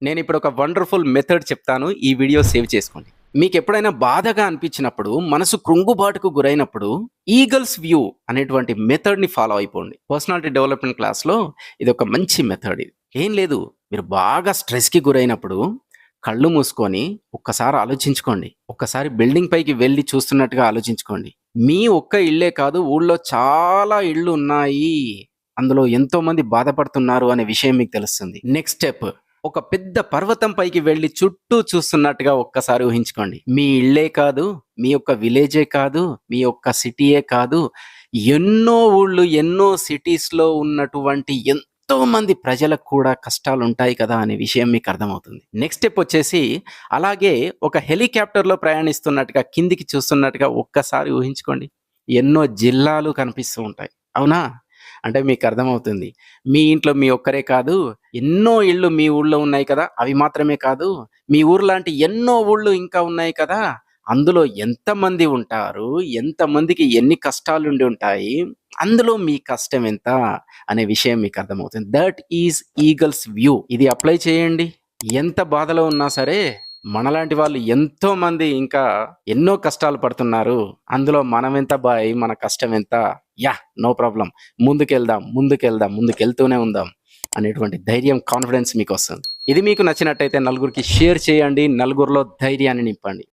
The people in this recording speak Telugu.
నేనిప్పుడు ఒక వండర్‌ఫుల్ మెథడ్ చెప్తాను. ఈ వీడియో సేవ్ చేసుకోండి. మీకెప్పుడైనా బాధగా అనిపించినప్పుడు, మనసు కృంగుబాటుకు గురైనప్పుడు, ఈగల్స్ వ్యూ అనేటువంటి మెథడ్‌ని ఫాలో అయిపోండి. పర్సనాలిటీ డెవలప్‌మెంట్ క్లాస్‌లో ఇదొక మంచి మెథడ్ ఇది. ఏం లేదు, మీరు బాగా స్ట్రెస్‌కి గురైనప్పుడు కళ్ళు మూసుకొని ఒక్కసారి ఆలోచించుకోండి. ఒక్కసారి బిల్డింగ్ పైకి వెళ్లి చూస్తున్నట్టుగా ఆలోచించుకోండి. మీ ఒక్క ఇల్లే కాదు, ఊళ్ళో చాలా ఇళ్ళు ఉన్నాయి. అందులో ఎంతోమంది బాధపడుతున్నారు అనే విషయం మీకు తెలుస్తుంది. నెక్స్ట్ స్టెప్, ఒక పెద్ద పర్వతం పైకి వెళ్లి చుట్టూ చూస్తున్నట్టుగా ఒక్కసారి ఊహించుకోండి. మీ ఇళ్ళే కాదు, మీ యొక్క విలేజే కాదు, మీ యొక్క సిటీయే కాదు, ఎన్నో ఊళ్ళు, ఎన్నో సిటీస్‌లో ఉన్నటువంటి ఎంతో మంది ప్రజలకు కూడా కష్టాలుంటాయి కదా అనే విషయం మీకు అర్థమవుతుంది. నెక్స్ట్ స్టెప్ వచ్చేసి, అలాగే ఒక హెలికాప్టర్‌లో ప్రయాణిస్తున్నట్టుగా కిందికి చూస్తున్నట్టుగా ఒక్కసారి ఊహించుకోండి. ఎన్నో జిల్లాలు కనిపిస్తూ ఉంటాయి. అవునా? అంటే మీకు అర్థమవుతుంది. మీ ఇంట్లో మీ ఒక్కరే కాదు, ఎన్నో ఇళ్ళు మీ ఊళ్ళో ఉన్నాయి కదా! అవి మాత్రమే కాదు, మీ ఊర్లాంటి ఎన్నో ఊళ్ళు ఇంకా ఉన్నాయి కదా! అందులో ఎంతమంది ఉంటారు? ఎంతమందికి ఎన్ని కష్టాలుండి ఉంటాయి? అందులో మీ కష్టం ఎంత? అనే విషయం మీకు అర్థమవుతుంది. That is eagles view. ఇది అప్లై చేయండి. ఎంత బాధలో ఉన్నా సరే, మనలాంటి వాళ్ళు ఎంతో మంది ఇంకా ఎన్నో కష్టాలు పడుతున్నారు. అందులో మనమెంత బాయ్, మన కష్టం ఎంత? యాహ్! No problem. ముందుకెళ్దాం, ముందుకెళ్దాం, ముందుకెళ్తూనే ఉందాం అనేటువంటి ధైర్యం, కాన్ఫిడెన్స్ మీకొస్తుంది. ఇది మీకు నచ్చినట్టయితే నలుగురికి షేర్ చేయండి. నలుగురిలో ధైర్యాన్ని నింపండి.